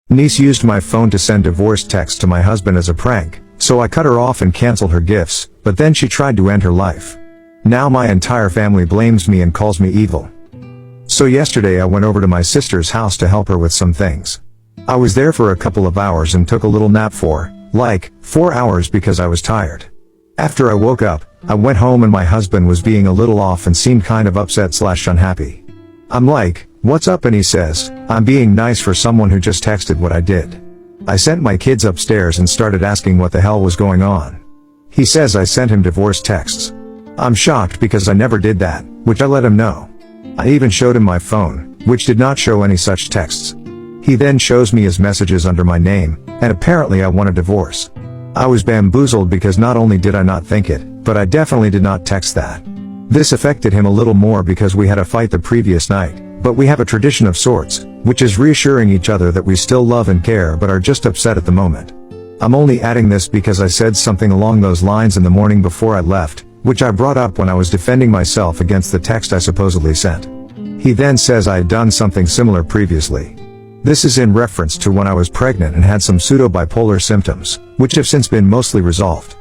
Niece used my phone to send divorce texts to my husband as a prank, so I cut her off and canceled her gifts, but then she tried to end her life. Now my entire family blames me and calls me evil. So yesterday I went over to my sister's house to help her with some things. I was there for a couple of hours and took a little nap for, like, 4 hours because I was tired. After I woke up, I went home and my husband was being a little off and seemed kind of upset/unhappy. I'm like, "What's up?" and he says, "I'm being nice for someone who just texted what I did." I sent my kids upstairs and started asking what the hell was going on. He says I sent him divorce texts. I'm shocked because I never did that, which I let him know. I even showed him my phone, which did not show any such texts. He then shows me his messages under my name, and apparently I want a divorce. I was bamboozled because not only did I not think it, but I definitely did not text that. This affected him a little more because we had a fight the previous night, but we have a tradition of sorts, which is reassuring each other that we still love and care but are just upset at the moment. I'm only adding this because I said something along those lines in the morning before I left, which I brought up when I was defending myself against the text I supposedly sent. He then says I had done something similar previously. This is in reference to when I was pregnant and had some pseudo-bipolar symptoms, which have since been mostly resolved.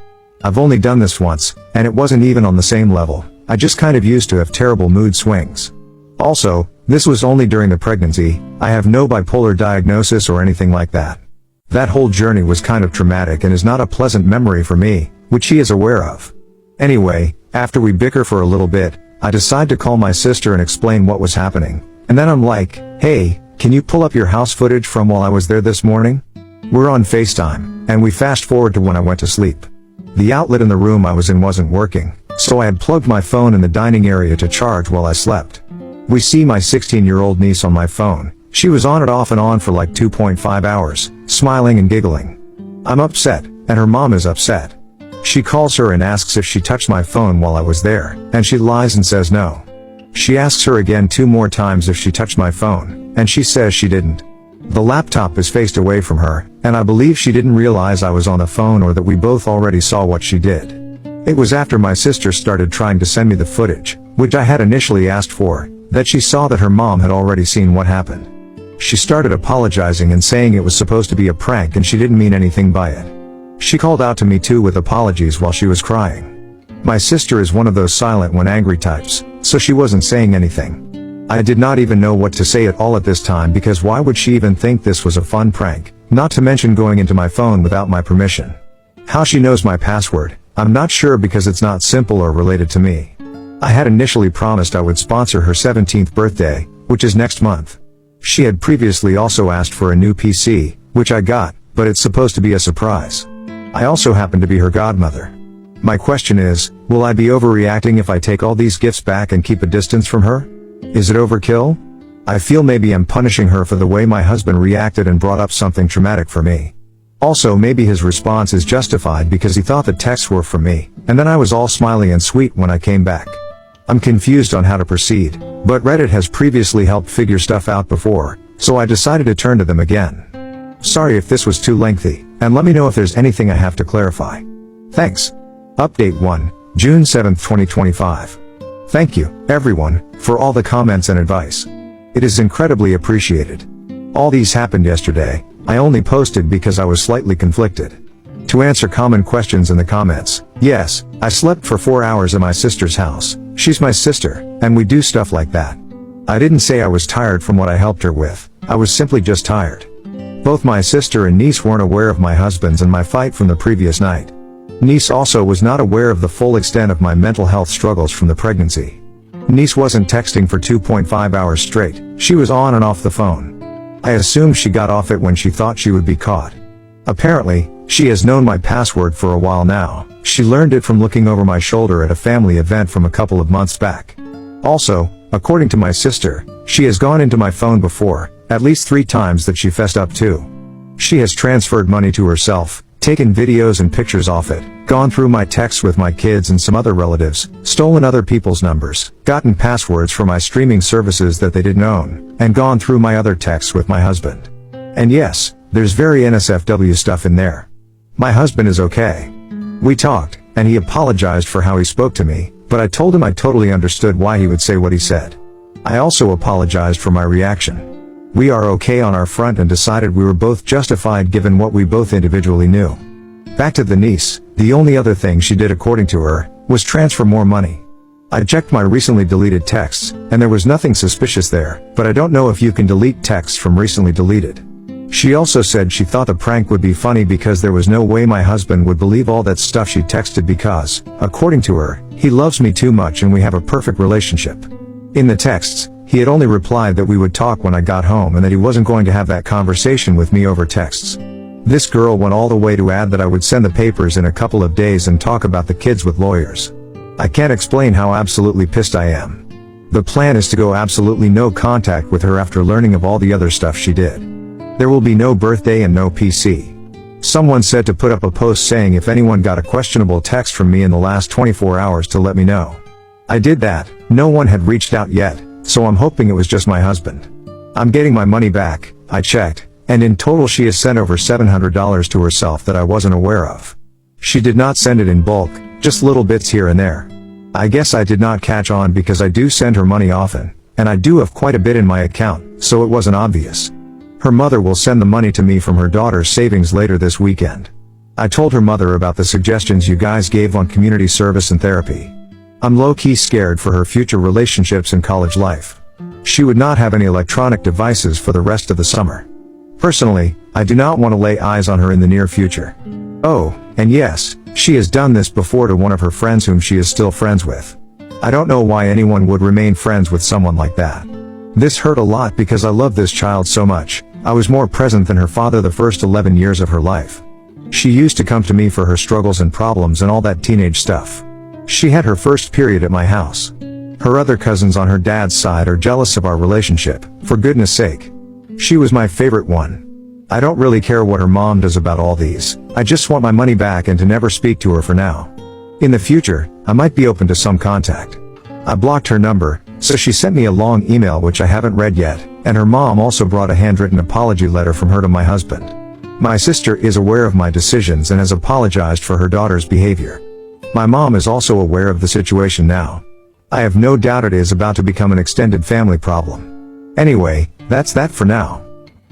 I've only done this once, and it wasn't even on the same level. I just kind of used to have terrible mood swings. Also, this was only during the pregnancy. I have no bipolar diagnosis or anything like that. That whole journey was kind of traumatic and is not a pleasant memory for me, which he is aware of. Anyway, after we bicker for a little bit, I decide to call my sister and explain what was happening, and then I'm like, "Hey, can you pull up your house footage from while I was there this morning?" We're on FaceTime, and we fast forward to when I went to sleep. The outlet in the room I was in wasn't working, so I had plugged my phone in the dining area to charge while I slept. We see my 16-year-old niece on my phone. She was on it off and on for like 2.5 hours, smiling and giggling. I'm upset, and her mom is upset. She calls her and asks if she touched my phone while I was there, and she lies and says no. She asks her again 2 more times if she touched my phone, and she says she didn't. The laptop is faced away from her, and I believe she didn't realize I was on the phone or that we both already saw what she did. It was after my sister started trying to send me the footage, which I had initially asked for, that she saw that her mom had already seen what happened. She started apologizing and saying it was supposed to be a prank and she didn't mean anything by it. She called out to me too with apologies while she was crying. My sister is one of those silent when angry types, so she wasn't saying anything. I did not even know what to say at all at this time because why would she even think this was a fun prank, not to mention going into my phone without my permission. How she knows my password, I'm not sure because it's not simple or related to me. I had initially promised I would sponsor her 17th birthday, which is next month. She had previously also asked for a new PC, which I got, but it's supposed to be a surprise. I also happen to be her godmother. My question is, will I be overreacting if I take all these gifts back and keep a distance from her? Is it overkill? I feel maybe I'm punishing her for the way my husband reacted and brought up something traumatic for me. Also maybe his response is justified because he thought the texts were from me, and then I was all smiley and sweet when I came back. I'm confused on how to proceed, but Reddit has previously helped figure stuff out before, so I decided to turn to them again. Sorry if this was too lengthy, and let me know if there's anything I have to clarify. Thanks. Update 1, June 7, 2025. Thank you, everyone, for all the comments and advice. It is incredibly appreciated. All these happened yesterday. I only posted because I was slightly conflicted. To answer common questions in the comments, yes, I slept for 4 hours at my sister's house. She's my sister, and we do stuff like that. I didn't say I was tired from what I helped her with. I was simply just tired. Both my sister and niece weren't aware of my husband's and my fight from the previous night. Niece also was not aware of the full extent of my mental health struggles from the pregnancy. Niece wasn't texting for 2.5 hours straight. She was on and off the phone. I assume she got off it when she thought she would be caught. Apparently, she has known my password for a while now. She learned it from looking over my shoulder at a family event from a couple of months back. Also, according to my sister, she has gone into my phone before, at least 3 times that she fessed up to. She has transferred money to herself, taken videos and pictures off it, gone through my texts with my kids and some other relatives, stolen other people's numbers, gotten passwords for my streaming services that they didn't own, and gone through my other texts with my husband. And yes, there's very NSFW stuff in there. My husband is okay. We talked, and he apologized for how he spoke to me, but I told him I totally understood why he would say what he said. I also apologized for my reaction. We are okay on our front and decided we were both justified given what we both individually knew. Back to the niece, the only other thing she did according to her, was transfer more money. I checked my recently deleted texts, and there was nothing suspicious there, but I don't know if you can delete texts from recently deleted. She also said she thought the prank would be funny because there was no way my husband would believe all that stuff she texted because, according to her, he loves me too much and we have a perfect relationship. In the texts, he had only replied that we would talk when I got home and that he wasn't going to have that conversation with me over texts. This girl went all the way to add that I would send the papers in a couple of days and talk about the kids with lawyers. I can't explain how absolutely pissed I am. The plan is to go absolutely no contact with her after learning of all the other stuff she did. There will be no birthday and no PC. Someone said to put up a post saying if anyone got a questionable text from me in the last 24 hours to let me know. I did that, no one had reached out yet, so I'm hoping it was just my husband. I'm getting my money back, I checked, and in total she has sent over $700 to herself that I wasn't aware of. She did not send it in bulk, just little bits here and there. I guess I did not catch on because I do send her money often, and I do have quite a bit in my account, so it wasn't obvious. Her mother will send the money to me from her daughter's savings later this weekend. I told her mother about the suggestions you guys gave on community service and therapy. I'm low-key scared for her future relationships and college life. She would not have any electronic devices for the rest of the summer. Personally, I do not want to lay eyes on her in the near future. Oh, and yes, she has done this before to one of her friends whom she is still friends with. I don't know why anyone would remain friends with someone like that. This hurt a lot because I love this child so much. I was more present than her father the first 11 years of her life. She used to come to me for her struggles and problems and all that teenage stuff. She had her first period at my house. Her other cousins on her dad's side are jealous of our relationship, for goodness sake. She was my favorite one. I don't really care what her mom does about all these, I just want my money back and to never speak to her for now. In the future, I might be open to some contact. I blocked her number, so she sent me a long email which I haven't read yet, and her mom also brought a handwritten apology letter from her to my husband. My sister is aware of my decisions and has apologized for her daughter's behavior. My mom is also aware of the situation now. I have no doubt it is about to become an extended family problem. Anyway, that's that for now.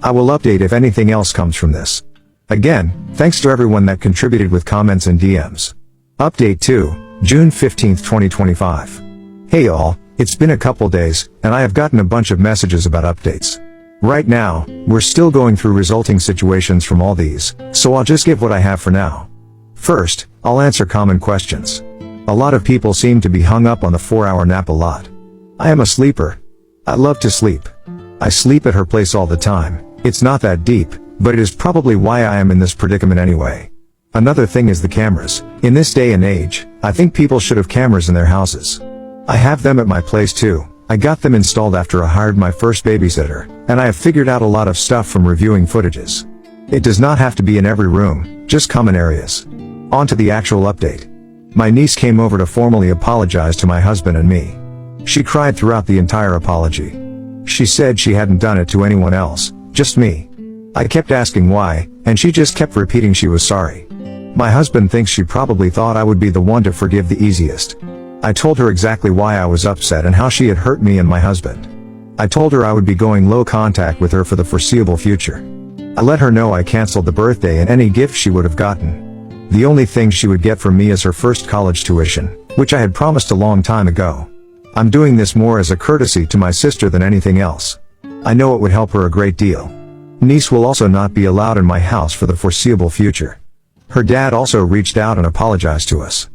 I will update if anything else comes from this. Again, thanks to everyone that contributed with comments and DMs. Update 2, June 15, 2025. Hey y'all, it's been a couple days, and I have gotten a bunch of messages about updates. Right now, we're still going through resulting situations from all these, so I'll just give what I have for now. First, I'll answer common questions. A lot of people seem to be hung up on the 4-hour nap a lot. I am a sleeper. I love to sleep. I sleep at her place all the time. It's not that deep, but it is probably why I am in this predicament anyway. Another thing is the cameras. In this day and age, I think people should have cameras in their houses. I have them at my place too. I got them installed after I hired my first babysitter, and I have figured out a lot of stuff from reviewing footages. It does not have to be in every room, just common areas. On to the actual update. My niece came over to formally apologize to my husband and me. She cried throughout the entire apology. She said she hadn't done it to anyone else, just me. I kept asking why, and she just kept repeating she was sorry. My husband thinks she probably thought I would be the one to forgive the easiest. I told her exactly why I was upset and how she had hurt me and my husband. I told her I would be going low contact with her for the foreseeable future. I let her know I canceled the birthday and any gift she would have gotten. The only thing she would get from me is her first college tuition, which I had promised a long time ago. I'm doing this more as a courtesy to my sister than anything else. I know it would help her a great deal. Niece will also not be allowed in my house for the foreseeable future. Her dad also reached out and apologized to us.